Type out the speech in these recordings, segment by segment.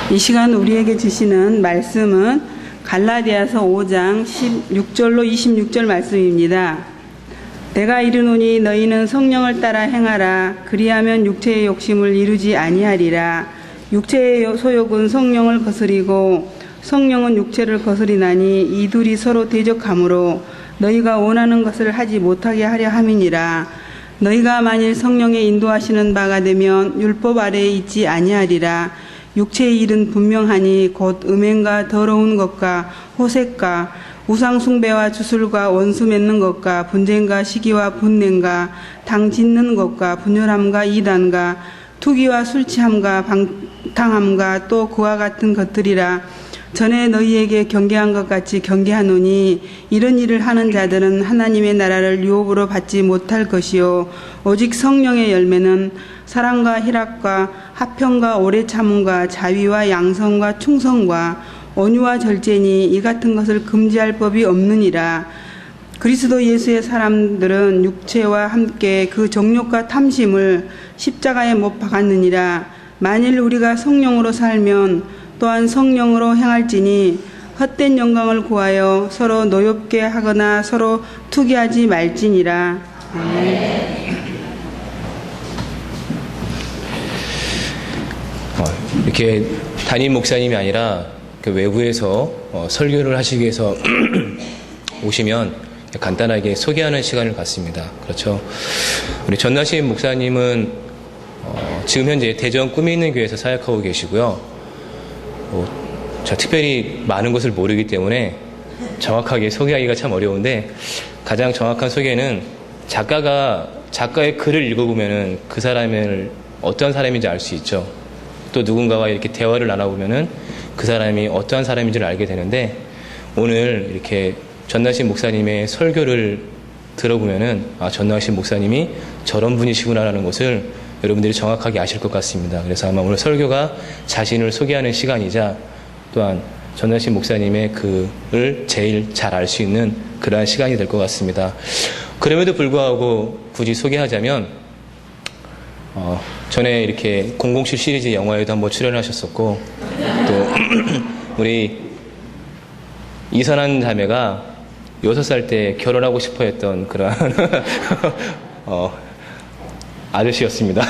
이 시간 우리에게 주시는 말씀은 갈라디아서 5장 16절로 26절 말씀입니다. 내가 이르노니 너희는 성령을 따라 행하라. 그리하면 육체의 욕심을 이루지 아니하리라. 육체의 소욕은 성령을 거스리고 성령은 육체를 거스리나니 이 둘이 서로 대적하므로 너희가 원하는 것을 하지 못하게 하려 함이니라. 너희가 만일 성령의 인도하시는 바가 되면 율법 아래에 있지 아니하리라. 육체의 일은 분명하니 곧 음행과 더러운 것과 호색과 우상 숭배와 주술과 원수 맺는 것과 분쟁과 시기와 분냉과 당 짓는 것과 분열함과 이단과 투기와 술 취함과 방탕함과 또 그와 같은 것들이라. 전에 너희에게 경계한 것 같이 경계하노니 이런 일을 하는 자들은 하나님의 나라를 유업으로 받지 못할 것이요 오직 성령의 열매는 사랑과 희락과 화평과 오래 참음과 자위와 양성과 충성과 온유와 절제니 이 같은 것을 금지할 법이 없느니라. 그리스도 예수의 사람들은 육체와 함께 그 정욕과 탐심을 십자가에 못 박았느니라. 만일 우리가 성령으로 살면 또한 성령으로 행할지니 헛된 영광을 구하여 서로 노엽게 하거나 서로 투기하지 말지니라. 아멘. 이렇게 담임 목사님이 아니라 그 외부에서 설교를 하시기 위해서 오시면 간단하게 소개하는 시간을 갖습니다. 그렇죠. 우리 전나신 목사님은 지금 현재 대전 꿈이 있는 교회에서 사역하고 계시고요. 제가 특별히 많은 것을 모르기 때문에 정확하게 소개하기가 참 어려운데, 가장 정확한 소개는 작가의 글을 읽어보면은 그 사람을 어떤 사람인지 알 수 있죠. 또 누군가와 이렇게 대화를 나눠보면은 그 사람이 어떠한 사람인지를 알게 되는데, 오늘 이렇게 전나신 목사님의 설교를 들어보면은 전나신 목사님이 저런 분이시구나라는 것을 여러분들이 정확하게 아실 것 같습니다. 그래서 아마 오늘 설교가 자신을 소개하는 시간이자 또한 전나신 목사님의 글을 제일 잘 알 수 있는 그러한 시간이 될 것 같습니다. 그럼에도 불구하고 굳이 소개하자면 전에 이렇게 007 시리즈 영화에도 한번 출연하셨었고, 또 우리 이선한 자매가 6살 때 결혼하고 싶어 했던 그런 아저씨였습니다.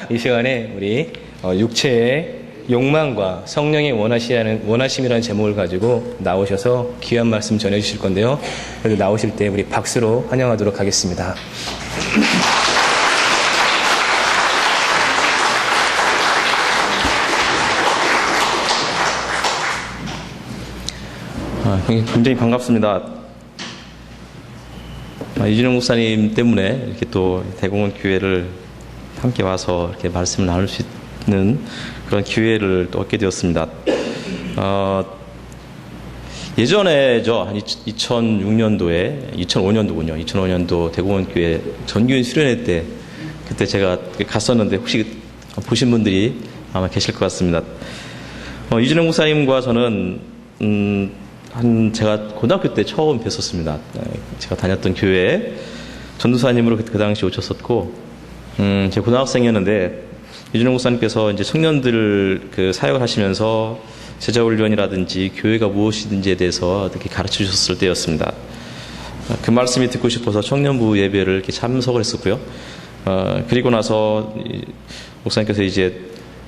이 시간에 우리 육체의 욕망과 성령의 원하심이라는 제목을 가지고 나오셔서 귀한 말씀 전해주실 건데요. 그래도 나오실 때 우리 박수로 환영하도록 하겠습니다. 굉장히 반갑습니다. 이준영 목사님 때문에 이렇게 또 대공원 교회를 함께 와서 이렇게 말씀을 나눌 수 있는 그런 기회를 또 얻게 되었습니다. 예전에 한 2006년도에 2005년도 대공원 교회 전교인 수련회 때 그때 제가 갔었는데 혹시 보신 분들이 아마 계실 것 같습니다. 이준영 목사님과 저는 제가 고등학교 때 처음 뵀었습니다. 제가 다녔던 교회에 전도사님으로 그 당시 오셨었고, 제가 고등학생이었는데, 이준영 목사님께서 이제 청년들 그 사역을 하시면서 제자훈련이라든지 교회가 무엇이든지에 대해서 이렇게 가르쳐 주셨을 때였습니다. 그 말씀이 듣고 싶어서 청년부 예배를 이렇게 참석을 했었고요. 그리고 나서 목사님께서 이제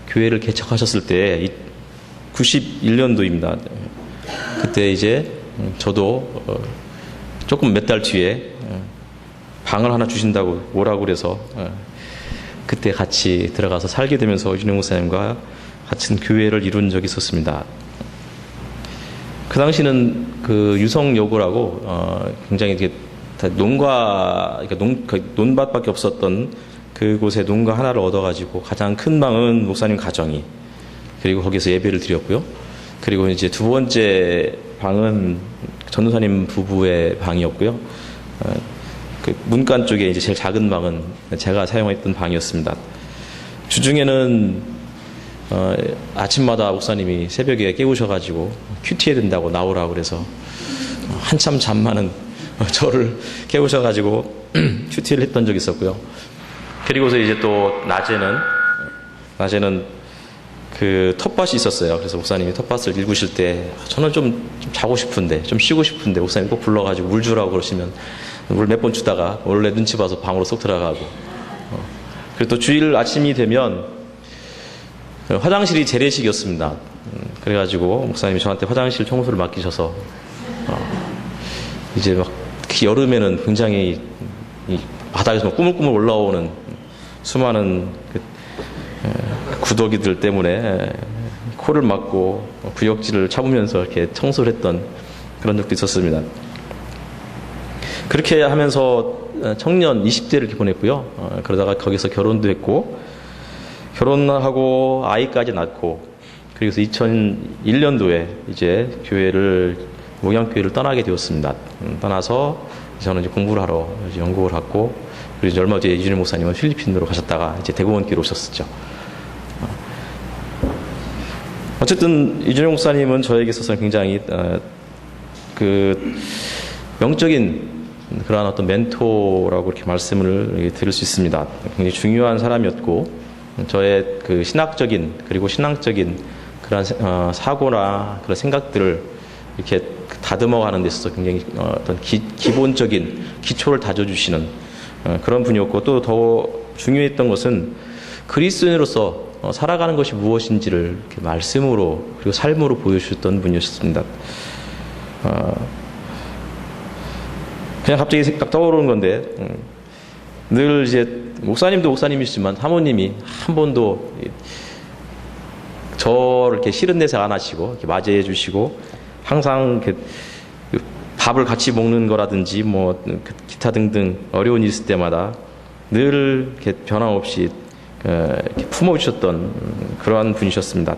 교회를 개척하셨을 때 91년도입니다. 그때 이제 저도 조금 몇 달 뒤에 방을 하나 주신다고 오라고 그래서 그때 같이 들어가서 살게 되면서 이준영 목사님과 같은 교회를 이룬 적이 있었습니다. 그 당시는 그 유성여고라고 굉장히 이게 논밭밖에 없었던 그곳에 농가 하나를 얻어가지고 가장 큰 방은 목사님 가정이, 그리고 거기서 예배를 드렸고요. 그리고 이제 두 번째 방은 전도사님 부부의 방이었고요. 그 문간 쪽에 이제 제일 작은 방은 제가 사용했던 방이었습니다. 주중에는 아침마다 목사님이 새벽에 깨우셔가지고 큐티해야 된다고 나오라고 그래서 한참 잠 많은 저를 깨우셔가지고 큐티를 했던 적이 있었고요. 그리고서 이제 또 낮에는 그 텃밭이 있었어요. 그래서 목사님이 텃밭을 읽으실 때 저는 좀 자고 싶은데, 좀 쉬고 싶은데 목사님 꼭 불러가지고 물 주라고 그러시면 물 몇 번 주다가 원래 눈치 봐서 방으로 쏙 들어가고, 그리고 또 주일 아침이 되면 화장실이 재래식이었습니다. 그래가지고 목사님이 저한테 화장실 청소를 맡기셔서 이제 막 특히 여름에는 굉장히 이 바닥에서 막 꾸물꾸물 올라오는 수많은 그 구더기들 때문에 코를 막고 구역질을 참으면서 이렇게 청소를 했던 그런 적도 있었습니다. 그렇게 하면서 청년 20대를 이렇게 보냈고요. 그러다가 거기서 결혼도 했고, 결혼하고 아이까지 낳고, 그래서 2001년도에 이제 목양교회를 떠나게 되었습니다. 떠나서 저는 이제 공부를 하러 이제 영국을 갔고, 그리고 이제 얼마 뒤에 이준일 목사님은 필리핀으로 가셨다가 이제 대구원교회로 오셨었죠. 어쨌든 이준일 목사님은 저에게 있어서는 굉장히 그 영적인 그러한 어떤 멘토라고 이렇게 말씀을 드릴 수 있습니다. 굉장히 중요한 사람이었고, 저의 그 신학적인 그리고 신앙적인 그런 사고나 그런 생각들을 이렇게 다듬어가는 데 있어서 굉장히 어떤 기본적인 기초를 다져주시는 그런 분이었고, 또 더 중요했던 것은 그리스도인으로서 살아가는 것이 무엇인지를 이렇게 말씀으로 그리고 삶으로 보여주셨던 분이었습니다. 그냥 갑자기 생각 떠오르는 건데, 늘 이제 목사님도 목사님이시지만 사모님이 한 번도 저를 이렇게 싫은 내색 안 하시고 이렇게 맞이해 주시고, 항상 이렇게 밥을 같이 먹는 거라든지 뭐 기타 등등 어려운 일 있을 때마다 늘 이렇게 변함없이 이렇게 품어주셨던 그러한 분이셨습니다.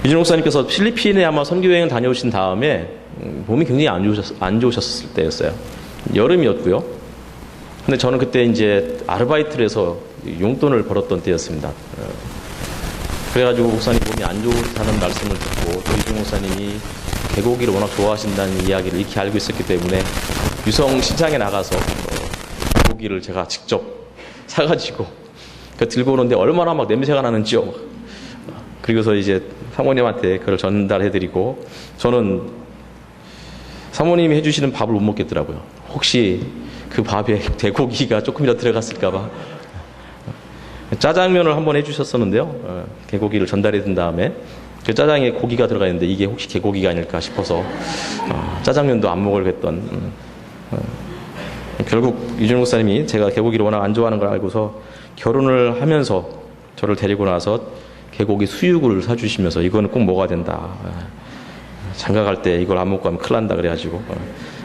이준호 목사님께서 필리핀에 아마 선교여행을 다녀오신 다음에 몸이 굉장히 안 좋으셨을 때였어요. 여름이었고요. 근데 저는 그때 이제 아르바이트를 해서 용돈을 벌었던 때였습니다. 그래가지고 목사님 몸이 안 좋다는 말씀을 듣고, 또 이준호 목사님이 개고기를 워낙 좋아하신다는 이야기를 익히 알고 있었기 때문에 유성 시장에 나가서 고기를 제가 직접 사가지고 들고 오는데 얼마나 막 냄새가 나는지요. 그리고서 이제 사모님한테 그걸 전달해드리고, 저는 사모님이 해주시는 밥을 못 먹겠더라고요. 혹시 그 밥에 돼고기가 조금이라도 들어갔을까봐. 짜장면을 한번 해주셨었는데요. 개고기를 전달해준 다음에 그 짜장에 고기가 들어가 있는데 이게 혹시 개고기가 아닐까 싶어서 짜장면도 안 먹으려고 했던, 결국 이준호 목사님이 제가 개고기를 워낙 안 좋아하는 걸 알고서 결혼을 하면서 저를 데리고 나서 개고기 수육을 사주시면서 이거는 꼭 먹어야 된다. 장가갈 때 이걸 안 먹고 가면 큰일 난다 그래가지고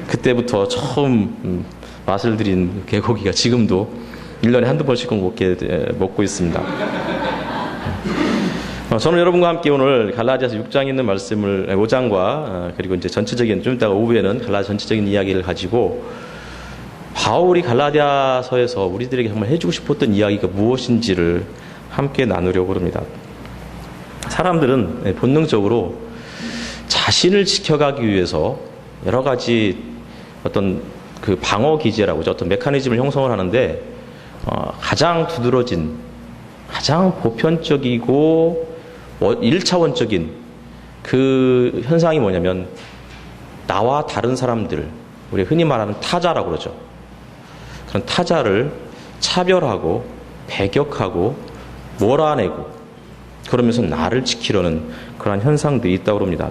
그때부터 처음 맛을 들인 개고기가 지금도 1년에 한두 번씩 먹고 있습니다. 저는 여러분과 함께 오늘 갈라디아서 6장에 있는 말씀을, 5장과 그리고 이제 전체적인, 좀 이따가 오후에는 갈라디아 전체적인 이야기를 가지고 바울이 갈라디아서에서 우리들에게 정말 해주고 싶었던 이야기가 무엇인지를 함께 나누려고 합니다. 사람들은 본능적으로 자신을 지켜가기 위해서 여러 가지 어떤 그 방어 기제라고 어떤 메커니즘을 형성을 하는데, 가장 두드러진, 가장 보편적이고 1차원적인 그 현상이 뭐냐면, 나와 다른 사람들, 우리 흔히 말하는 타자라고 그러죠. 그런 타자를 차별하고 배격하고 몰아내고 그러면서 나를 지키려는 그런 현상들이 있다고 합니다.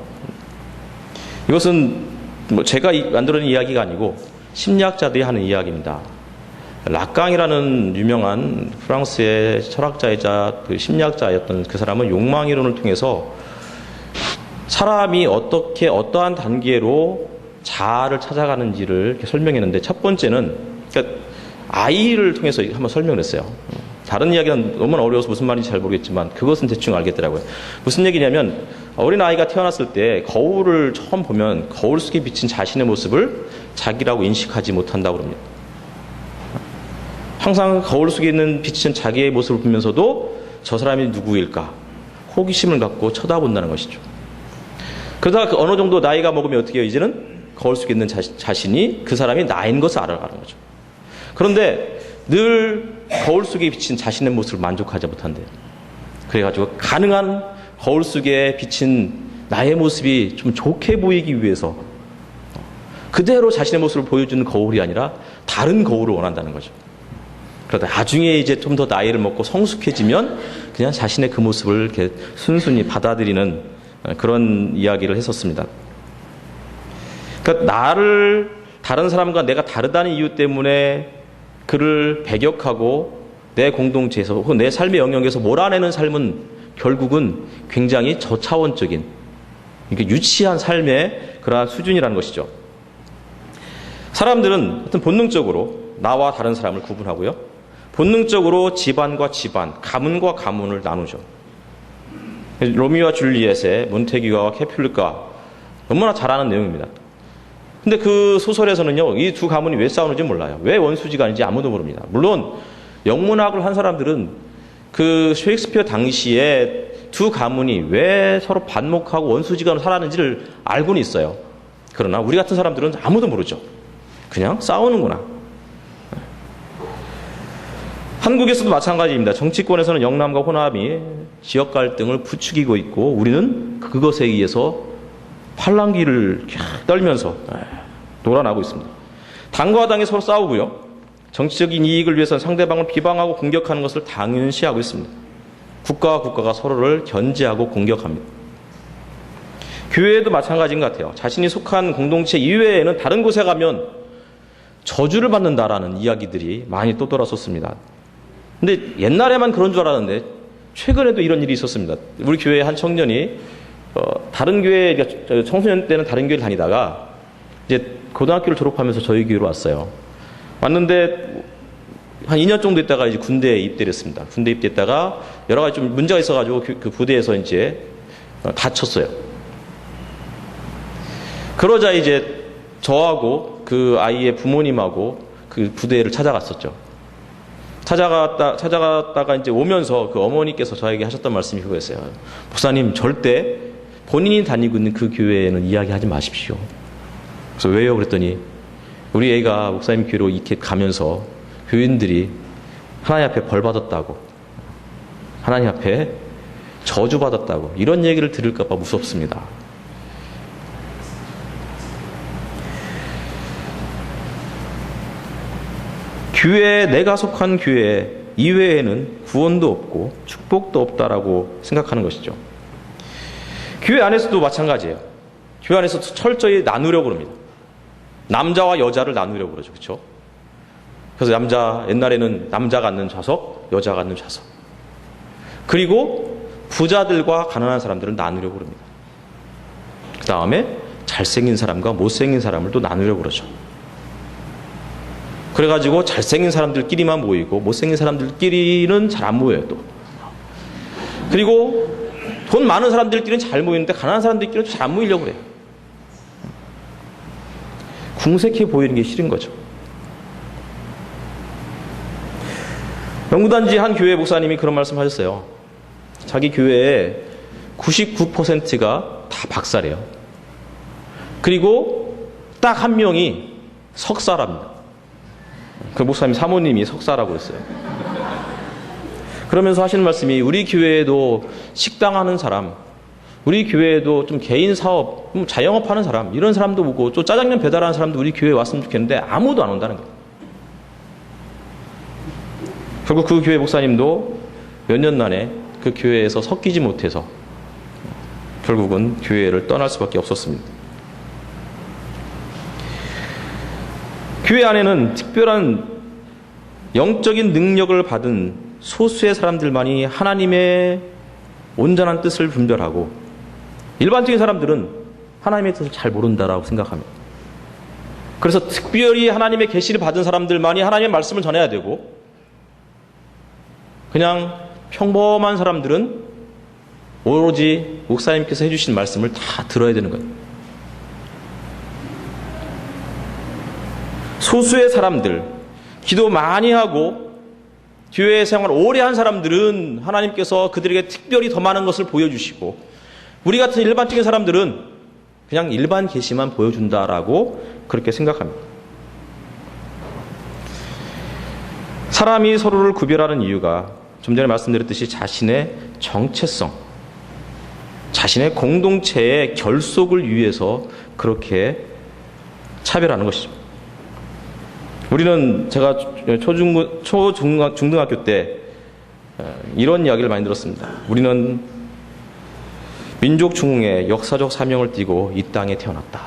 이것은 뭐 제가 만들어낸 이야기가 아니고 심리학자들이 하는 이야기입니다. 락강이라는 유명한 프랑스의 철학자이자 그 심리학자였던 그 사람은 욕망 이론을 통해서 사람이 어떻게 어떠한 단계로 자아를 찾아가는지를 이렇게 설명했는데, 첫 번째는 그러니까 아이를 통해서 한번 설명을 했어요. 다른 이야기는 너무 어려워서 무슨 말인지 잘 모르겠지만 그것은 대충 알겠더라고요. 무슨 얘기냐면, 어린 아이가 태어났을 때 거울을 처음 보면 거울 속에 비친 자신의 모습을 자기라고 인식하지 못한다고 합니다. 항상 거울 속에 있는 비친 자기의 모습을 보면서도 저 사람이 누구일까 호기심을 갖고 쳐다본다는 것이죠. 그러다가 어느 정도 나이가 먹으면 어떻게 해요? 이제는 거울 속에 있는 자신이 그 사람이 나인 것을 알아가는 거죠. 그런데 늘 거울 속에 비친 자신의 모습을 만족하지 못한대요. 그래가지고 가능한 거울 속에 비친 나의 모습이 좀 좋게 보이기 위해서 그대로 자신의 모습을 보여주는 거울이 아니라 다른 거울을 원한다는 거죠. 그러다 나중에 이제 좀 더 나이를 먹고 성숙해지면 그냥 자신의 그 모습을 이렇게 순순히 받아들이는 그런 이야기를 했었습니다. 그러니까 나를 다른 사람과 내가 다르다는 이유 때문에 그를 배격하고 내 공동체에서 혹은 내 삶의 영역에서 몰아내는 삶은 결국은 굉장히 저차원적인, 이게 유치한 삶의 그러한 수준이라는 것이죠. 사람들은 하여튼 본능적으로 나와 다른 사람을 구분하고요. 본능적으로 집안과 집안, 가문과 가문을 나누죠. 로미오와 줄리엣의 몬테규와 캐퓰리가 너무나 잘 아는 내용입니다. 근데 그 소설에서는요, 이 두 가문이 왜 싸우는지 몰라요. 왜 원수지간인지 아무도 모릅니다. 물론 영문학을 한 사람들은 그 셰익스피어 당시에 두 가문이 왜 서로 반목하고 원수지간으로 살았는지를 알고는 있어요. 그러나 우리 같은 사람들은 아무도 모르죠. 그냥 싸우는구나. 한국에서도 마찬가지입니다. 정치권에서는 영남과 호남이 지역 갈등을 부추기고 있고 우리는 그것에 의해서 팔랑귀를 떨면서 놀아나고 있습니다. 당과 당이 서로 싸우고요. 정치적인 이익을 위해서 상대방을 비방하고 공격하는 것을 당연시하고 있습니다. 국가와 국가가 서로를 견제하고 공격합니다. 교회에도 마찬가지인 것 같아요. 자신이 속한 공동체 이외에는 다른 곳에 가면 저주를 받는다라는 이야기들이 많이 또 돌아섰습니다. 근데 옛날에만 그런 줄 알았는데 최근에도 이런 일이 있었습니다. 우리 교회 한 청년이 다른 교회, 그러니까 청소년 때는 다른 교회를 다니다가 이제 고등학교를 졸업하면서 저희 교회로 왔어요. 왔는데 한 2년 정도 있다가 이제 군대에 입대를 했습니다. 군대 입대했다가 여러 가지 좀 문제가 있어가지고 그 부대에서 이제 다쳤어요. 그러자 이제 저하고 그 아이의 부모님하고 그 부대를 찾아갔었죠. 찾아갔다가 이제 오면서 그 어머니께서 저에게 하셨던 말씀이 그거였어요. 목사님, 절대 본인이 다니고 있는 그 교회에는 이야기하지 마십시오. 그래서 왜요? 그랬더니 우리 애가 목사님 교회로 이렇게 가면서 교인들이 하나님 앞에 벌 받았다고, 하나님 앞에 저주 받았다고 이런 얘기를 들을까 봐 무섭습니다. 교회에, 내가 속한 교회 이외에는 구원도 없고 축복도 없다라고 생각하는 것이죠. 교회 안에서도 마찬가지예요. 교회 안에서 철저히 나누려고 합니다. 남자와 여자를 나누려고 그러죠. 그렇죠? 그래서 옛날에는 남자가 앉는 좌석, 여자가 앉는 좌석. 그리고 부자들과 가난한 사람들을 나누려고 합니다. 그 다음에 잘생긴 사람과 못생긴 사람을 또 나누려고 그러죠. 그래가지고 잘생긴 사람들끼리만 모이고 못생긴 사람들끼리는 잘 안 모여요 또. 그리고 돈 많은 사람들끼리는 잘 모이는데 가난한 사람들끼리는 잘 안 모이려고 그래요. 궁색해 보이는 게 싫은 거죠. 영구단지 한 교회 목사님이 그런 말씀 하셨어요. 자기 교회에 99%가 다 박사래요. 그리고 딱 한 명이 석사랍니다. 그 목사님 사모님이 석사라고 했어요. 그러면서 하시는 말씀이 우리 교회에도 식당 하는 사람, 우리 교회에도 좀 개인 사업, 자영업 하는 사람, 이런 사람도 오고 또 짜장면 배달하는 사람도 우리 교회에 왔으면 좋겠는데 아무도 안 온다는 거예요. 결국 그 교회 목사님도 몇 년 만에 그 교회에서 섞이지 못해서 결국은 교회를 떠날 수밖에 없었습니다. 교회 안에는 특별한 영적인 능력을 받은 소수의 사람들만이 하나님의 온전한 뜻을 분별하고 일반적인 사람들은 하나님의 뜻을 잘 모른다라고 생각합니다. 그래서 특별히 하나님의 계시를 받은 사람들만이 하나님의 말씀을 전해야 되고 그냥 평범한 사람들은 오로지 목사님께서 해주신 말씀을 다 들어야 되는 거예요. 소수의 사람들, 기도 많이 하고 교회 생활 오래 한 사람들은 하나님께서 그들에게 특별히 더 많은 것을 보여주시고 우리 같은 일반적인 사람들은 그냥 일반 계시만 보여준다라고 그렇게 생각합니다. 사람이 서로를 구별하는 이유가 좀 전에 말씀드렸듯이 자신의 정체성, 자신의 공동체의 결속을 위해서 그렇게 차별하는 것이죠. 우리는 제가 중등학교 때 이런 이야기를 많이 들었습니다. 우리는 민족 중흥의 역사적 사명을 띠고 이 땅에 태어났다.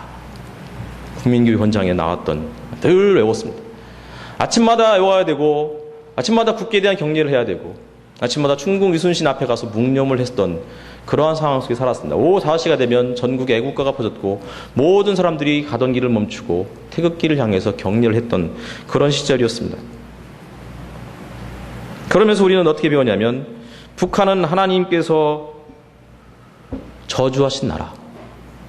국민교육 현장에 나왔던 늘 외웠습니다. 아침마다 외워야 되고 아침마다 국기에 대한 경례를 해야 되고 아침마다 충북 이순신 앞에 가서 묵념을 했던 그러한 상황 속에 살았습니다. 오후 5시가 되면 전국에 애국가가 퍼졌고 모든 사람들이 가던 길을 멈추고 태극기를 향해서 경례를 했던 그런 시절이었습니다. 그러면서 우리는 어떻게 배웠냐면 북한은 하나님께서 저주하신 나라,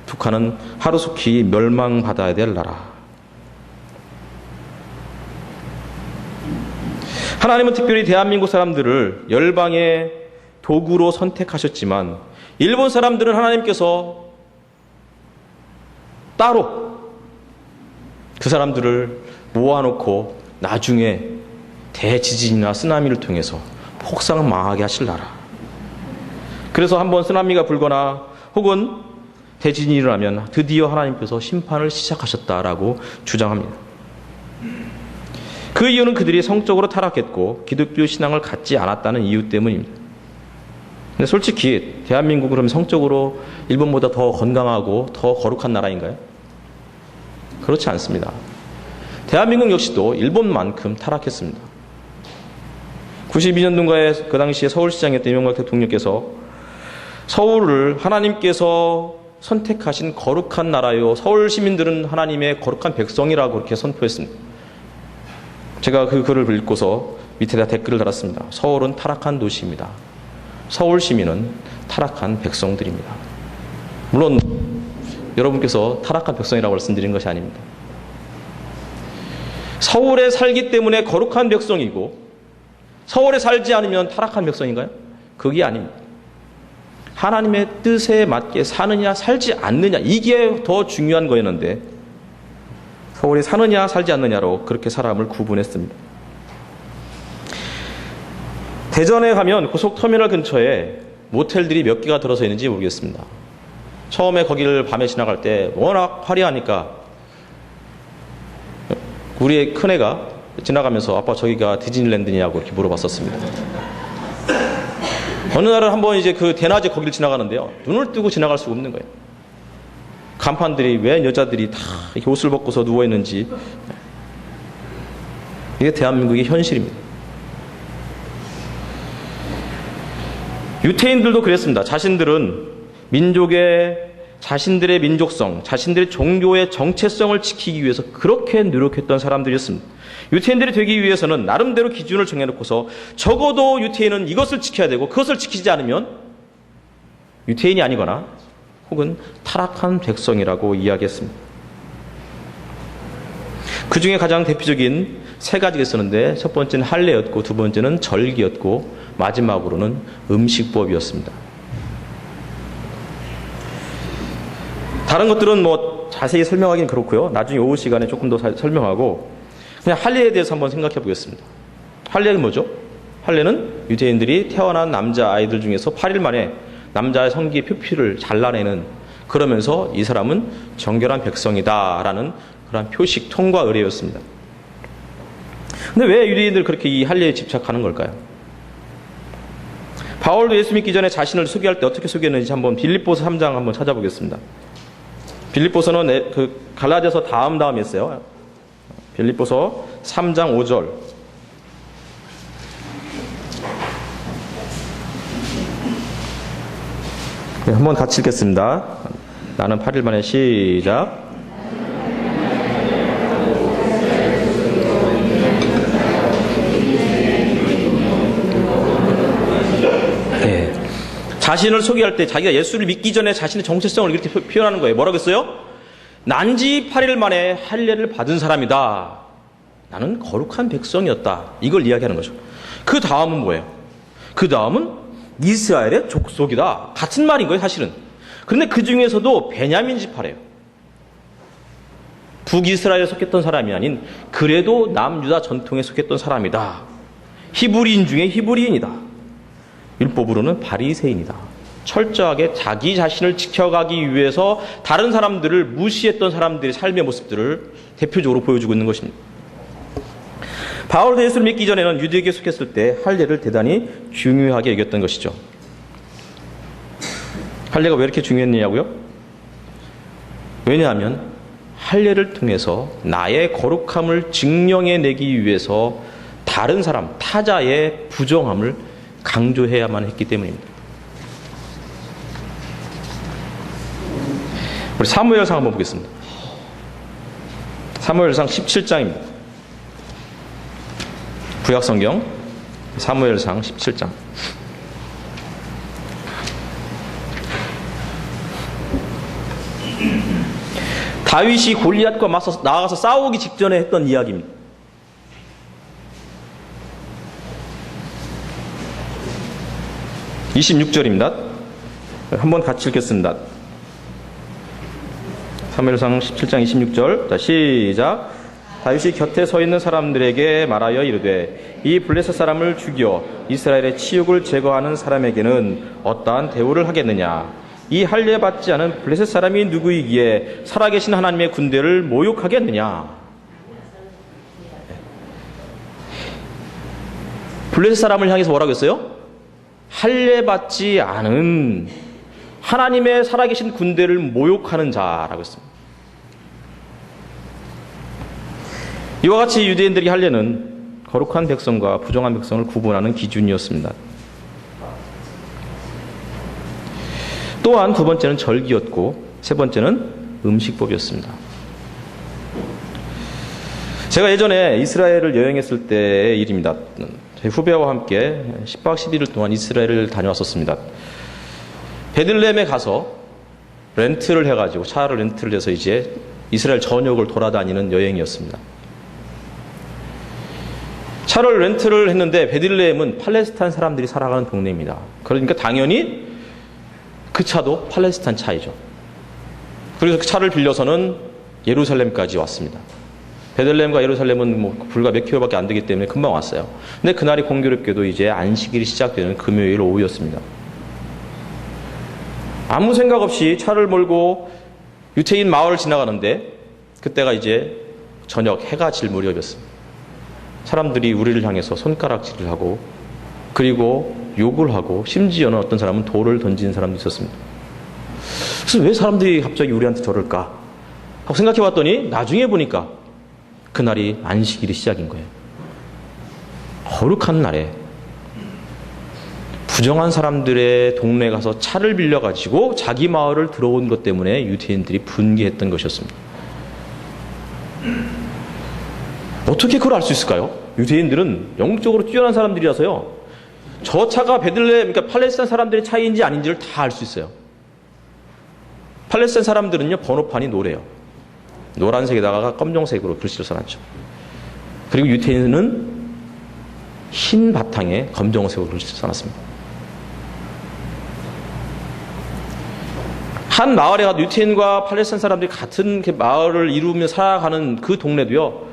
북한은 하루속히 멸망받아야 될 나라. 하나님은 특별히 대한민국 사람들을 열방의 도구로 선택하셨지만 일본 사람들은 하나님께서 따로 그 사람들을 모아놓고 나중에 대지진이나 쓰나미를 통해서 폭삭 망하게 하실 나라. 그래서 한번 쓰나미가 불거나 혹은 대지진이 일어나면 드디어 하나님께서 심판을 시작하셨다라고 주장합니다. 그 이유는 그들이 성적으로 타락했고 기독교 신앙을 갖지 않았다는 이유 때문입니다. 근데 솔직히 대한민국은 그럼 성적으로 일본보다 더 건강하고 더 거룩한 나라인가요? 그렇지 않습니다. 대한민국 역시도 일본만큼 타락했습니다. 92년도인가에 그 당시에 서울시장이었던 이명박 대통령께서 서울을 하나님께서 선택하신 거룩한 나라요, 서울 시민들은 하나님의 거룩한 백성이라고 그렇게 선포했습니다. 제가 그 글을 읽고서 밑에다 댓글을 달았습니다. 서울은 타락한 도시입니다. 서울 시민은 타락한 백성들입니다. 물론 여러분께서 타락한 백성이라고 말씀드린 것이 아닙니다. 서울에 살기 때문에 거룩한 백성이고 서울에 살지 않으면 타락한 백성인가요? 그게 아닙니다. 하나님의 뜻에 맞게 사느냐 살지 않느냐, 이게 더 중요한 거였는데 서울에 사느냐 살지 않느냐로 그렇게 사람을 구분했습니다. 대전에 가면 고속터미널 근처에 모텔들이 몇 개가 들어서 있는지 모르겠습니다. 처음에 거기를 밤에 지나갈 때 워낙 화려하니까 우리의 큰애가 지나가면서 아빠 저기가 디즈니랜드냐고 이렇게 물어봤었습니다. 어느 날은 한번 이제 그 대낮에 거기를 지나가는데요. 눈을 뜨고 지나갈 수가 없는 거예요. 간판들이 왜 여자들이 다 이렇게 옷을 벗고서 누워있는지. 이게 대한민국의 현실입니다. 유태인들도 그랬습니다. 자신들의 민족성, 자신들의 종교의 정체성을 지키기 위해서 그렇게 노력했던 사람들이었습니다. 유태인들이 되기 위해서는 나름대로 기준을 정해놓고서 적어도 유태인은 이것을 지켜야 되고 그것을 지키지 않으면 유태인이 아니거나 혹은 타락한 백성이라고 이야기했습니다. 그 중에 가장 대표적인 세 가지가 있었는데 첫 번째는 할례였고 두 번째는 절기였고 마지막으로는 음식법이었습니다. 다른 것들은 뭐 자세히 설명하기는 그렇고요. 나중에 오후 시간에 조금 더 설명하고 그냥 할례에 대해서 한번 생각해 보겠습니다. 할례는 뭐죠? 할례는 유대인들이 태어난 남자아이들 중에서 8일 만에 남자의 성기의 표피를 잘라내는, 그러면서 이 사람은 정결한 백성이다라는 그런 표식, 통과 의례였습니다. 근데 왜 유대인들 그렇게 이 할례에 집착하는 걸까요? 바울도 예수 믿기 전에 자신을 소개할 때 어떻게 소개했는지 한번 빌립보서 3장 한번 찾아보겠습니다. 빌립보서는 그 갈라디아서 다음 했어요. 빌립보서 3장 5절. 네, 한번 같이 읽겠습니다. 나는 8일 만에 시작. 네. 자신을 소개할 때 자기가 예수를 믿기 전에 자신의 정체성을 이렇게 표현하는 거예요. 뭐라고 했어요? 난지 8일 만에 할례를 받은 사람이다. 나는 거룩한 백성이었다. 이걸 이야기하는 거죠. 그 다음은 뭐예요? 그 다음은 이스라엘의 족속이다. 같은 말인 거예요, 사실은. 그런데 그 중에서도 베냐민 지파래요. 북이스라엘에 속했던 사람이 아닌 그래도 남유다 전통에 속했던 사람이다. 히브리인 중에 히브리인이다. 율법으로는 바리새인이다. 철저하게 자기 자신을 지켜가기 위해서 다른 사람들을 무시했던 사람들의 삶의 모습들을 대표적으로 보여주고 있는 것입니다. 바울도 예수를 믿기 전에는 유대교에 속했을 때 할례를 대단히 중요하게 여겼던 것이죠. 할례가 왜 이렇게 중요했느냐고요? 왜냐하면 할례를 통해서 나의 거룩함을 증명해내기 위해서 다른 사람, 타자의 부정함을 강조해야만 했기 때문입니다. 우리 사무엘상 한번 보겠습니다. 사무엘상 17장입니다. 구약성경 사무엘상 17장. 다윗이 골리앗과 맞서 나아가서 싸우기 직전에 했던 이야기입니다. (26절입니다) 한번 같이 읽겠습니다. 사무엘상 17장 26절. 자, 시작. 다윗이 곁에 서 있는 사람들에게 말하여 이르되 이 블레셋 사람을 죽여 이스라엘의 치욕을 제거하는 사람에게는 어떠한 대우를 하겠느냐? 이 할례 받지 않은 블레셋 사람이 누구이기에 살아계신 하나님의 군대를 모욕하겠느냐? 블레셋 사람을 향해서 뭐라고 했어요? 할례 받지 않은 하나님의 살아계신 군대를 모욕하는 자라고 했습니다. 이와 같이 유대인들의 할례는 거룩한 백성과 부정한 백성을 구분하는 기준이었습니다. 또한 두 번째는 절기였고 세 번째는 음식법이었습니다. 제가 예전에 이스라엘을 여행했을 때의 일입니다. 제 후배와 함께 10박 11일 동안 이스라엘을 다녀왔었습니다. 베들레헴에 가서 렌트를 해가지고 차를 렌트를 해서 이제 이스라엘 전역을 돌아다니는 여행이었습니다. 차를 렌트를 했는데 베들레헴은 팔레스타인 사람들이 살아가는 동네입니다. 그러니까 당연히 그 차도 팔레스타인 차이죠. 그래서 그 차를 빌려서는 예루살렘까지 왔습니다. 베들레헴과 예루살렘은 뭐 불과 몇 킬로밖에 안 되기 때문에 금방 왔어요. 근데 그날이 공교롭게도 이제 안식일이 시작되는 금요일 오후였습니다. 아무 생각 없이 차를 몰고 유태인 마을을 지나가는데 그때가 이제 저녁 해가 질 무렵이었습니다. 사람들이 우리를 향해서 손가락질을 하고 그리고 욕을 하고 심지어는 어떤 사람은 돌을 던지는 사람도 있었습니다. 그래서 왜 사람들이 갑자기 우리한테 저럴까 하고 생각해 봤더니 나중에 보니까 그날이 안식일이 시작인 거예요. 거룩한 날에 부정한 사람들의 동네에 가서 차를 빌려가지고 자기 마을을 들어온 것 때문에 유대인들이 분개했던 것이었습니다. 어떻게 그걸 알 수 있을까요? 유대인들은 영적으로 뛰어난 사람들이라서요. 저 차가 베들레헴, 그러니까 팔레스타인 사람들의 차인지 아닌지를 다 알 수 있어요. 팔레스타인 사람들은요, 번호판이 노래요. 노란색에다가 검정색으로 글씨를 써놨죠. 그리고 유태인은 흰 바탕에 검정색으로 글씨를 써놨습니다. 한 마을에 가도 유태인과 팔레스타인 사람들이 같은 마을을 이루며 살아가는 그 동네도요,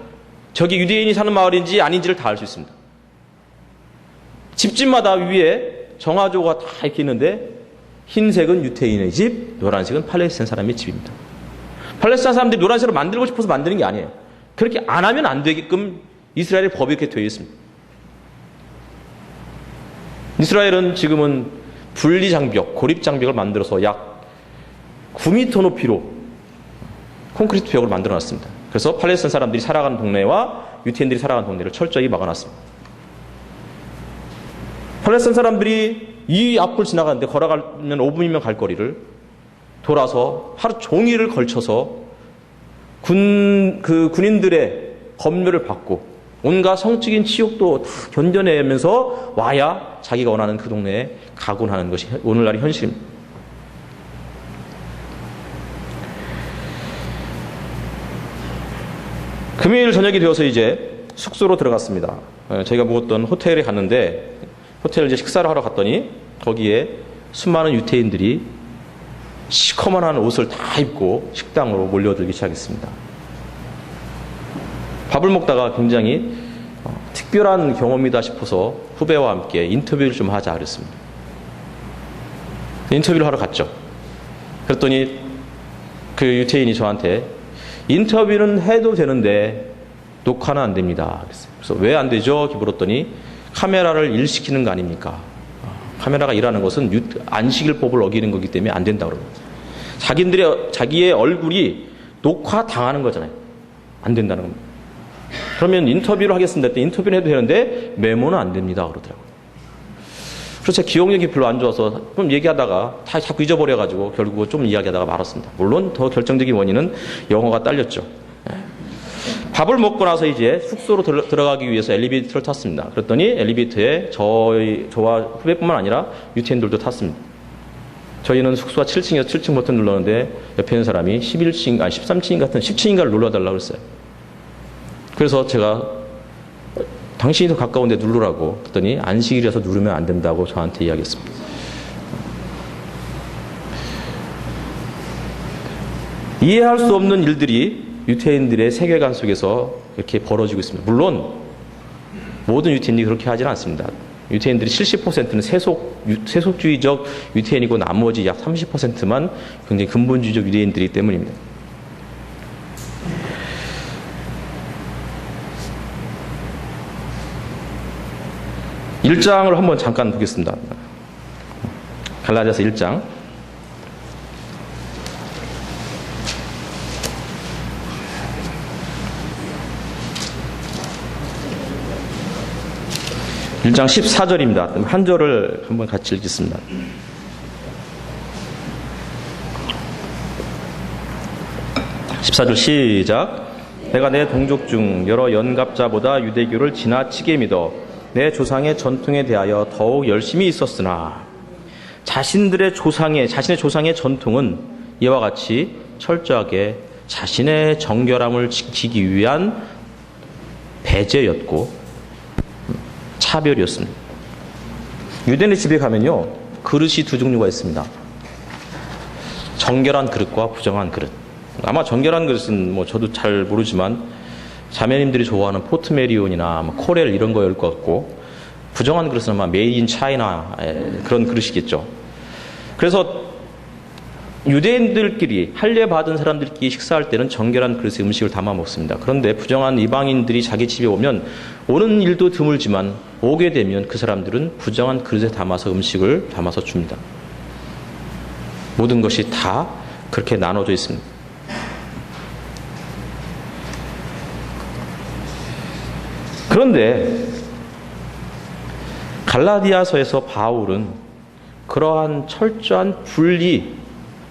저기 유대인이 사는 마을인지 아닌지를 다 알 수 있습니다. 집집마다 위에 정화조가 다 이렇게 있는데 흰색은 유태인의 집, 노란색은 팔레스타인 사람의 집입니다. 팔레스타인 사람들이 노란색으로 만들고 싶어서 만드는 게 아니에요. 그렇게 안 하면 안 되게끔 이스라엘의 법이 이렇게 되어 있습니다. 이스라엘은 지금은 분리장벽, 고립장벽을 만들어서 약 9m 높이로 콘크리트 벽을 만들어 놨습니다. 그래서 팔레스타인 사람들이 살아가는 동네와 유태인들이 살아가는 동네를 철저히 막아놨습니다. 팔레스타인 사람들이 이 앞을 지나가는데 걸어가면 5분이면 갈 거리를 돌아서 하루 종일을 걸쳐서 군인들의 검열을 받고 온갖 성적인 치욕도 다 견뎌내면서 와야 자기가 원하는 그 동네에 가곤 하는 것이 오늘날의 현실입니다. 금요일 저녁이 되어서 이제 숙소로 들어갔습니다. 저희가 묵었던 호텔에 갔는데 호텔 이제 식사를 하러 갔더니 거기에 수많은 유태인들이 시커먼한 옷을 다 입고 식당으로 몰려들기 시작했습니다. 밥을 먹다가 굉장히 특별한 경험이다 싶어서 후배와 함께 인터뷰를 좀 하자 그랬습니다. 인터뷰를 하러 갔죠. 그랬더니 그 유태인이 저한테 인터뷰는 해도 되는데 녹화는 안 됩니다. 그래서 왜 안 되죠? 이렇게 물었더니 카메라를 일시키는 거 아닙니까? 카메라가 일하는 것은 안식일법을 어기는 거기 때문에 안 된다고 그럽니다. 자기의 얼굴이 녹화 당하는 거잖아요. 안 된다는 겁니다. 그러면 인터뷰를 하겠습니다. 했더니 인터뷰는 해도 되는데 메모는 안 됩니다. 그러더라고요. 그래서 제 기억력이 별로 안 좋아서 좀 얘기하다가 다 자꾸 잊어버려가지고 결국 좀 이야기하다가 말았습니다. 물론 더 결정적인 원인은 영어가 딸렸죠. 밥을 먹고 나서 이제 숙소로 들어가기 위해서 엘리베이터를 탔습니다. 그랬더니 엘리베이터에 저와 후배뿐만 아니라 유태인들도 탔습니다. 저희는 숙소가 7층이어서 7층 버튼 눌렀는데 옆에 있는 사람이 13층 같은 10층인가를 눌러달라고 했어요. 그래서 제가 당신이 더 가까운 데 누르라고 그랬더니 안식일이라서 누르면 안 된다고 저한테 이야기했습니다. 이해할 수 없는 일들이 유태인들의 세계관 속에서 이렇게 벌어지고 있습니다. 물론 모든 유태인이 그렇게 하지는 않습니다. 유태인들이 70%는 세속주의적 유태인이고 나머지 약 30%만 굉장히 근본주의적 유대인들이기 때문입니다. 일장을 한번 잠깐 보겠습니다. 갈라디아서 1장. (1장) 14절입니다. 한 절을 한번 같이 읽겠습니다. (14절) 시작. 내가 내 동족 중 여러 연갑자보다 유대교를 지나치게 믿어 내 조상의 전통에 대하여 더욱 열심히 있었으나 자신의 조상의 전통은 이와 같이 철저하게 자신의 정결함을 지키기 위한 배제였고 차별이었습니다. 유대인의 집에 가면요, 그릇이 두 종류가 있습니다. 정결한 그릇과 부정한 그릇. 아마 정결한 그릇은 뭐 저도 잘 모르지만 자매님들이 좋아하는 포트메리온이나 코렐 이런 거일 것 같고, 부정한 그릇은 아마 메이드 인 차이나 그런 그릇이겠죠. 그래서 유대인들끼리 할례 받은 사람들끼리 식사할 때는 정결한 그릇에 음식을 담아 먹습니다. 그런데 부정한 이방인들이 자기 집에 오면 오는 일도 드물지만 오게 되면 그 사람들은 부정한 그릇에 담아서 음식을 담아서 줍니다. 모든 것이 다 그렇게 나눠져 있습니다. 그런데 갈라디아서에서 바울은 그러한 철저한 분리,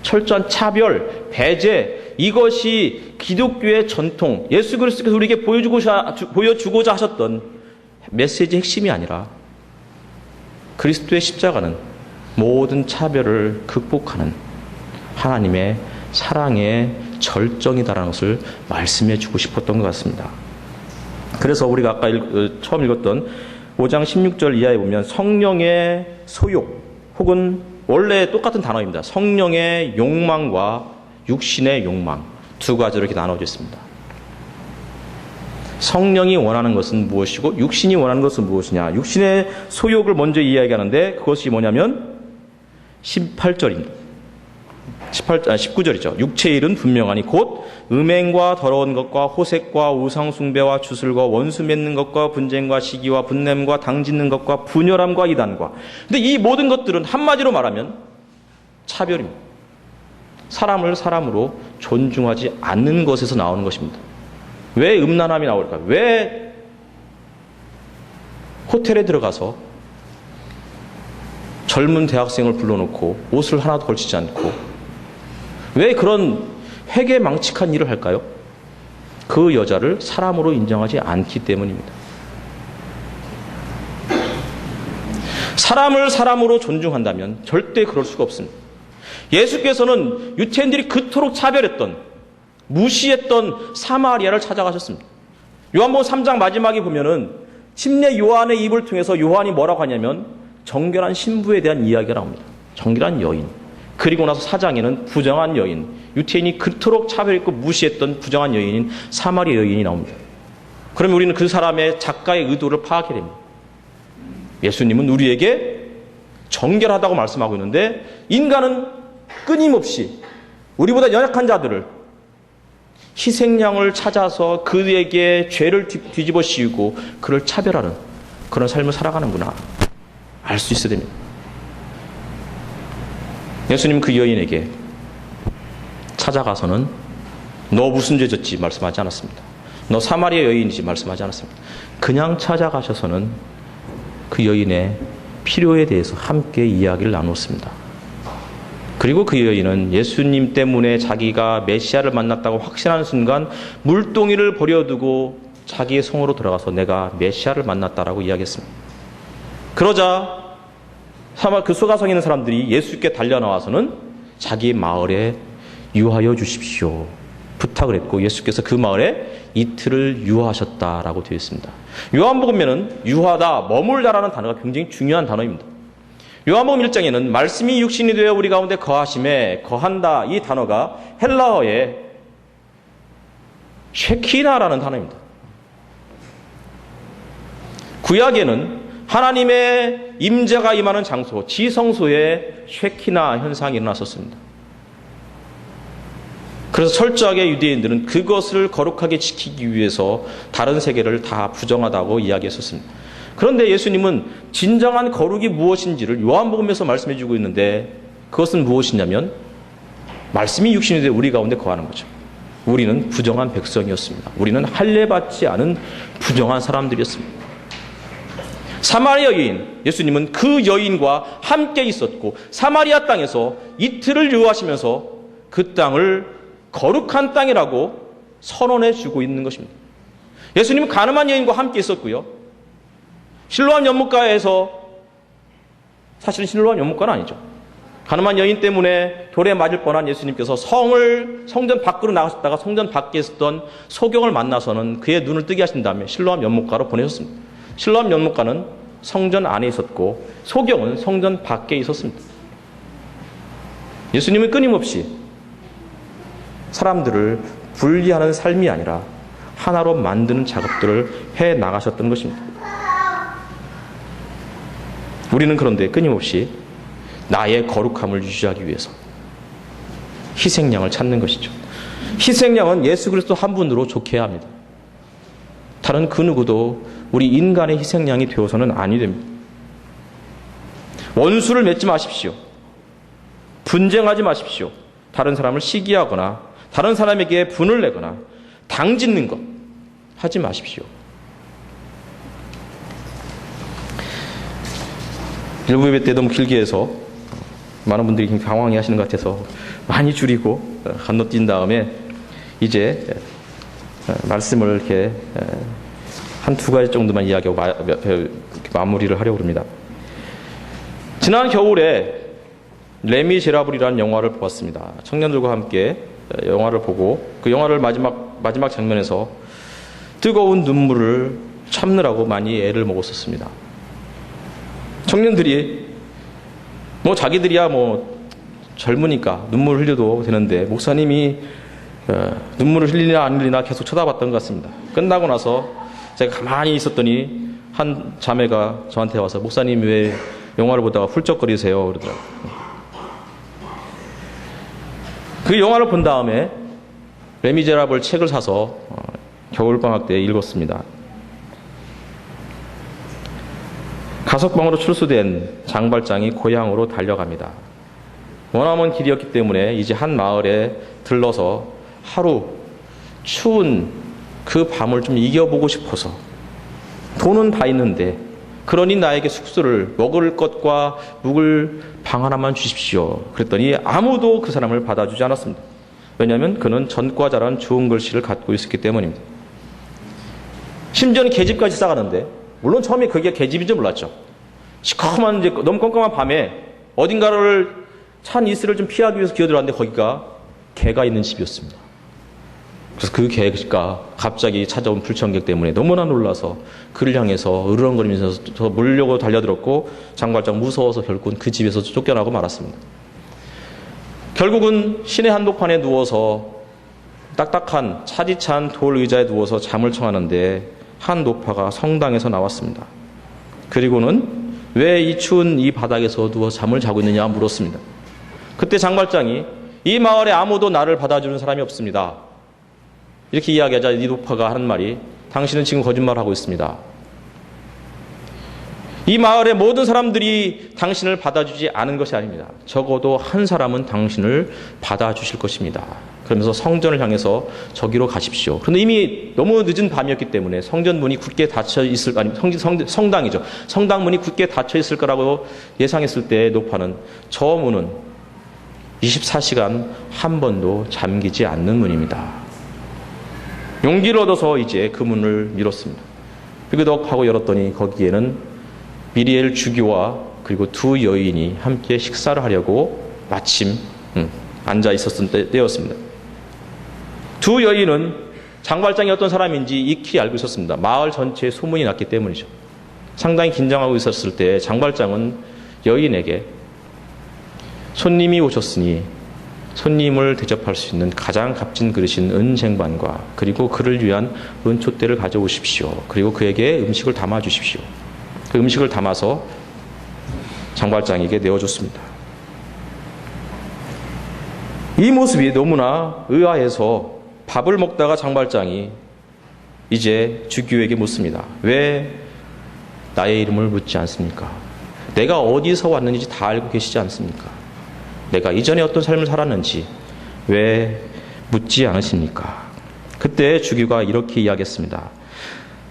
철저한 차별, 배제, 이것이 기독교의 전통, 예수 그리스도께서 우리에게 보여주고자 하셨던 메시지의 핵심이 아니라 그리스도의 십자가는 모든 차별을 극복하는 하나님의 사랑의 절정이다라는 것을 말씀해 주고 싶었던 것 같습니다. 그래서 우리가 아까 처음 읽었던 5장 16절 이하에 보면 성령의 소욕, 혹은 원래 똑같은 단어입니다. 성령의 욕망과 육신의 욕망, 두 가지로 이렇게 나눠져 있습니다. 성령이 원하는 것은 무엇이고 육신이 원하는 것은 무엇이냐. 육신의 소욕을 먼저 이야기하는데 그것이 뭐냐면 18절입니다. 19절이죠. 육체의 일은 분명하니 곧 음행과 더러운 것과 호색과 우상숭배와 주술과 원수 맺는 것과 분쟁과 시기와 분냄과 당짓는 것과 분열함과 이단과. 근데 이 모든 것들은 한마디로 말하면 차별입니다. 사람을 사람으로 존중하지 않는 것에서 나오는 것입니다. 왜 음란함이 나올까? 왜 호텔에 들어가서 젊은 대학생을 불러놓고 옷을 하나도 걸치지 않고 왜 그런 회개망측한 일을 할까요? 그 여자를 사람으로 인정하지 않기 때문입니다. 사람을 사람으로 존중한다면 절대 그럴 수가 없습니다. 예수께서는 유태인들이 그토록 차별했던, 무시했던 사마리아를 찾아가셨습니다. 요한복음 3장 마지막에 보면은 침례 요한의 입을 통해서 요한이 뭐라고 하냐면 정결한 신부에 대한 이야기가 나옵니다. 정결한 여인. 그리고 나서 4장에는 부정한 여인, 유태인이 그토록 차별했고 무시했던 부정한 여인인 사마리아 여인이 나옵니다. 그러면 우리는 그 사람의 작가의 의도를 파악해야 됩니다. 예수님은 우리에게 정결하다고 말씀하고 있는데 인간은 끊임없이 우리보다 연약한 자들을 희생양을 찾아서 그에게 죄를 뒤집어 씌우고 그를 차별하는 그런 삶을 살아가는구나 알 수 있어야 됩니다. 예수님은 그 여인에게 찾아가서는 너 무슨 죄 졌지 말씀하지 않았습니다. 너 사마리아 여인이지 말씀하지 않았습니다. 그냥 찾아가셔서는 그 여인의 필요에 대해서 함께 이야기를 나눴습니다. 그리고 그 여인은 예수님 때문에 자기가 메시아를 만났다고 확신하는 순간 물동이를 버려두고 자기의 성으로 돌아가서 내가 메시아를 만났다라고 이야기했습니다. 그러자 그 소가성에 있는 사람들이 예수께 달려나와서는 자기 마을에 유하여 주십시오 부탁을 했고 예수께서 그 마을에 이틀을 유하셨다라고 되어 있습니다. 요한복음에는 유하다, 머물다라는 단어가 굉장히 중요한 단어입니다. 요한복음 1장에는 말씀이 육신이 되어 우리 가운데 거하심에 거한다 이 단어가 헬라어의 쉐키나라는 단어입니다. 구약에는 하나님의 임재가 임하는 장소, 지성소에 쉐키나 현상이 일어났었습니다. 그래서 철저하게 유대인들은 그것을 거룩하게 지키기 위해서 다른 세계를 다 부정하다고 이야기했었습니다. 그런데 예수님은 진정한 거룩이 무엇인지를 요한복음에서 말씀해 주고 있는데 그것은 무엇이냐면 말씀이 육신이 되어 우리 가운데 거하는 거죠. 우리는 부정한 백성이었습니다. 우리는 할례받지 않은 부정한 사람들이었습니다. 사마리아 여인, 예수님은 그 여인과 함께 있었고 사마리아 땅에서 이틀을 유하시면서 그 땅을 거룩한 땅이라고 선언해 주고 있는 것입니다. 예수님은 가늠한 여인과 함께 있었고요. 실로암 연못가에서 사실은 실로암 연못가는 아니죠. 가늠한 여인 때문에 돌에 맞을 뻔한 예수님께서 성전 밖으로 나가셨다가 성전 밖에 있었던 소경을 만나서는 그의 눈을 뜨게 하신 다음에 실로암 연못가로 보내셨습니다. 실로암 연못가는 성전 안에 있었고 소경은 성전 밖에 있었습니다. 예수님은 끊임없이 사람들을 분리하는 삶이 아니라 하나로 만드는 작업들을 해 나가셨던 것입니다. 우리는 그런데 끊임없이 나의 거룩함을 유지하기 위해서 희생양을 찾는 것이죠. 희생양은 예수 그리스도 한 분으로 족해야 합니다. 다른 그 누구도 우리 인간의 희생양이 되어서는 아니 됩니다. 원수를 맺지 마십시오. 분쟁하지 마십시오. 다른 사람을 시기하거나 다른 사람에게 분을 내거나 당짓는 것 하지 마십시오. 일부 예배 때 너무 길게 해서 많은 분들이 당황해 하시는 것 같아서 많이 줄이고 건너뛴 다음에 이제 말씀을 이렇게 한 두 가지 정도만 이야기하고 마무리를 하려고 합니다. 지난 겨울에 레미제라블이라는 영화를 보았습니다. 청년들과 함께 영화를 보고 그 영화를 마지막 장면에서 뜨거운 눈물을 참느라고 많이 애를 먹었었습니다. 청년들이 자기들이야 젊으니까 눈물 흘려도 되는데 목사님이 눈물을 흘리나 안 흘리나 계속 쳐다봤던 것 같습니다. 끝나고 나서 제가 가만히 있었더니 한 자매가 저한테 와서 목사님 왜 영화를 보다가 훌쩍거리세요? 그러더라고요. 그 영화를 본 다음에 레미제라블 책을 사서 겨울방학 때 읽었습니다. 가석방으로 출소된 장발장이 고향으로 달려갑니다. 머나먼 길이었기 때문에 이제 한 마을에 들러서 하루 추운 그 밤을 좀 이겨보고 싶어서 돈은 다 있는데 그러니 나에게 숙소를 먹을 것과 묵을 방 하나만 주십시오. 그랬더니 아무도 그 사람을 받아주지 않았습니다. 왜냐하면 그는 전과자라는 좋은 글씨를 갖고 있었기 때문입니다. 심지어는 계집까지 싸가는데 물론 처음에 그게 계집인지 몰랐죠. 시커먼 이제 너무 깜깜한 밤에 어딘가를 찬 이슬을 좀 피하기 위해서 기어들었는데 거기가 개가 있는 집이었습니다. 그래서 그 개가 갑자기 찾아온 불청객 때문에 너무나 놀라서 그를 향해서 으르렁거리면서 물려고 달려들었고 장발장 무서워서 결국은 그 집에서 쫓겨나고 말았습니다. 결국은 시내 한복판에 누워서 딱딱한 차디찬 돌 의자에 누워서 잠을 청하는데 한 노파가 성당에서 나왔습니다. 그리고는 왜 이 추운 이 바닥에서 누워 잠을 자고 있느냐 물었습니다. 그때 장발장이 이 마을에 아무도 나를 받아주는 사람이 없습니다. 이렇게 이야기하자 이 노파가 하는 말이 당신은 지금 거짓말하고 있습니다. 이 마을의 모든 사람들이 당신을 받아주지 않은 것이 아닙니다. 적어도 한 사람은 당신을 받아주실 것입니다. 그러면서 성전을 향해서 저기로 가십시오. 그런데 이미 너무 늦은 밤이었기 때문에 성전 문이 굳게 닫혀 있을, 아니 성당이죠. 성당 문이 굳게 닫혀 있을 거라고 예상했을 때 노파는 저 문은 24시간 한 번도 잠기지 않는 문입니다. 용기를 얻어서 이제 그 문을 밀었습니다. 삐그덕 하고 열었더니 거기에는 미리엘 주교와 그리고 두 여인이 함께 식사를 하려고 마침 앉아 있었을 때였습니다. 두 여인은 장발장이 어떤 사람인지 익히 알고 있었습니다. 마을 전체에 소문이 났기 때문이죠. 상당히 긴장하고 있었을 때 장발장은 여인에게 손님이 오셨으니 손님을 대접할 수 있는 가장 값진 그릇인 은쟁반과 그리고 그를 위한 은촛대를 가져오십시오. 그리고 그에게 음식을 담아주십시오. 그 음식을 담아서 장발장에게 내어줬습니다. 이 모습이 너무나 의아해서 밥을 먹다가 장발장이 이제 주교에게 묻습니다. 왜 나의 이름을 묻지 않습니까? 내가 어디서 왔는지 다 알고 계시지 않습니까? 내가 이전에 어떤 삶을 살았는지 왜 묻지 않으십니까? 그때 주교가 이렇게 이야기했습니다.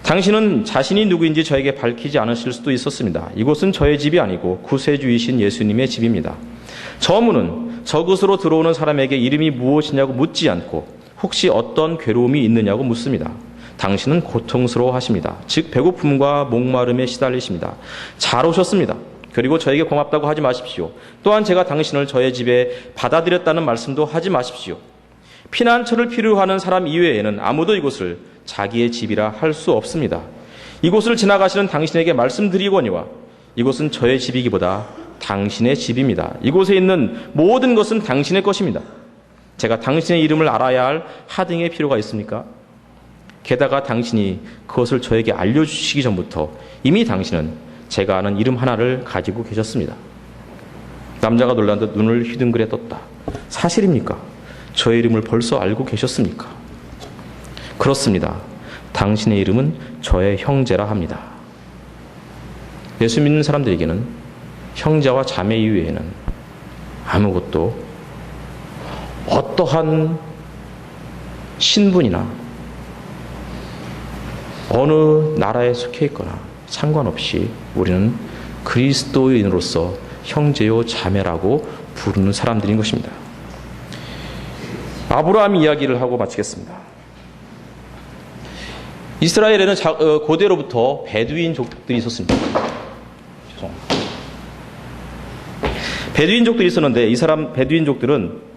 당신은 자신이 누구인지 저에게 밝히지 않으실 수도 있었습니다. 이곳은 저의 집이 아니고 구세주이신 예수님의 집입니다. 저 문은 저곳으로 들어오는 사람에게 이름이 무엇이냐고 묻지 않고 혹시 어떤 괴로움이 있느냐고 묻습니다. 당신은 고통스러워 하십니다. 즉 배고픔과 목마름에 시달리십니다. 잘 오셨습니다. 그리고 저에게 고맙다고 하지 마십시오. 또한 제가 당신을 저의 집에 받아들였다는 말씀도 하지 마십시오. 피난처를 필요로 하는 사람 이외에는 아무도 이곳을 자기의 집이라 할 수 없습니다. 이곳을 지나가시는 당신에게 말씀드리거니와 이곳은 저의 집이기보다 당신의 집입니다. 이곳에 있는 모든 것은 당신의 것입니다. 제가 당신의 이름을 알아야 할 하등의 필요가 있습니까? 게다가 당신이 그것을 저에게 알려주시기 전부터 이미 당신은 제가 아는 이름 하나를 가지고 계셨습니다. 남자가 놀란 듯 눈을 휘둥그레 떴다. 사실입니까? 저의 이름을 벌써 알고 계셨습니까? 그렇습니다. 당신의 이름은 저의 형제라 합니다. 예수 믿는 사람들에게는 형제와 자매 이외에는 아무것도 어떠한 신분이나 어느 나라에 속해 있거나 상관없이 우리는 그리스도인으로서 형제요 자매라고 부르는 사람들인 것입니다. 아브라함 이야기를 하고 마치겠습니다. 이스라엘에는 고대로부터 베두인족들이 있었습니다. 죄송합니다. 베두인족들이 있었는데 이 사람 베두인족들은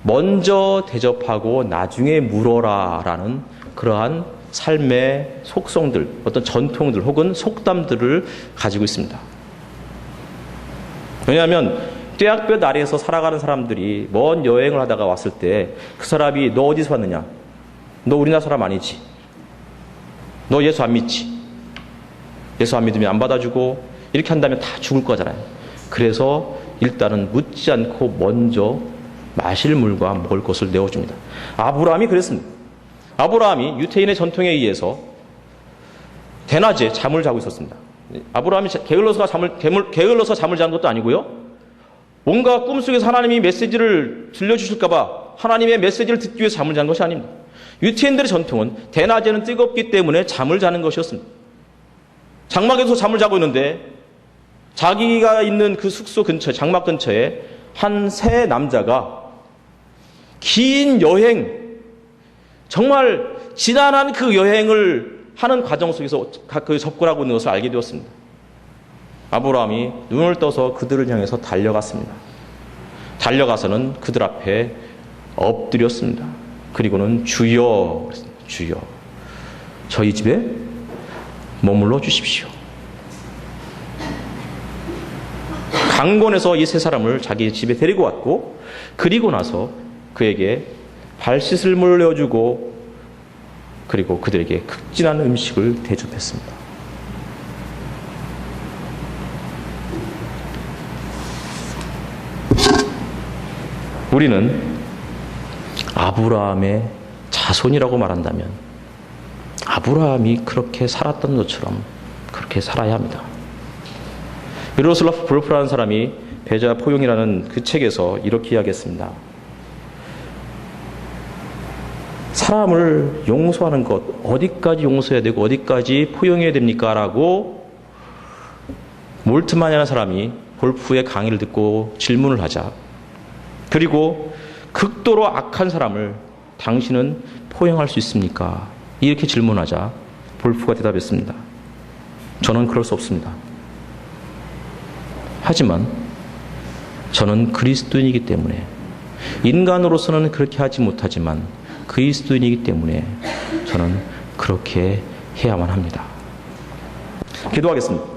먼저 대접하고 나중에 물어라라는 그러한 삶의 속성들, 어떤 전통들 혹은 속담들을 가지고 있습니다. 왜냐하면 떼약볕 아래에서 살아가는 사람들이 먼 여행을 하다가 왔을 때 그 사람이 너 어디서 왔느냐? 너 우리나라 사람 아니지? 너 예수 안 믿지? 예수 안 믿으면 안 받아주고 이렇게 한다면 다 죽을 거잖아요. 그래서 일단은 묻지 않고 먼저 마실 물과 먹을 것을 내어줍니다. 아브라함이 그랬습니다. 아브라함이 유태인의 전통에 의해서 대낮에 잠을 자고 있었습니다. 아브라함이 게을러서 잠을 자는 것도 아니고요. 뭔가 꿈속에서 하나님이 메시지를 들려주실까봐 하나님의 메시지를 듣기 위해서 잠을 자는 것이 아닙니다. 유태인들의 전통은 대낮에는 뜨겁기 때문에 잠을 자는 것이었습니다. 장막에서 잠을 자고 있는데 자기가 있는 그 숙소 근처, 장막 근처에 한 세 남자가 긴 여행, 정말 지난한 그 여행을 하는 과정 속에서 그 접근하고 있는 것을 알게 되었습니다. 아브라함이 눈을 떠서 그들을 향해서 달려갔습니다. 달려가서는 그들 앞에 엎드렸습니다. 그리고는 주여, 주여, 저희 집에 머물러 주십시오. 강권해서 이 세 사람을 자기 집에 데리고 왔고, 그리고 나서 그에게 발씻을 물려주고 그리고 그들에게 극진한 음식을 대접했습니다. 우리는 아브라함의 자손이라고 말한다면 아브라함이 그렇게 살았던 것처럼 그렇게 살아야 합니다. 미로슬라프 볼프라는 사람이 배자 포용이라는 그 책에서 이렇게 이야기했습니다. 사람을 용서하는 것 어디까지 용서해야 되고 어디까지 포용해야 됩니까? 라고 몰트만이라는 사람이 볼프의 강의를 듣고 질문을 하자, 그리고 극도로 악한 사람을 당신은 포용할 수 있습니까? 이렇게 질문하자 볼프가 대답했습니다. 저는 그럴 수 없습니다. 하지만 저는 그리스도인이기 때문에, 인간으로서는 그렇게 하지 못하지만 그리스도인이기 때문에 저는 그렇게 해야만 합니다. 기도하겠습니다.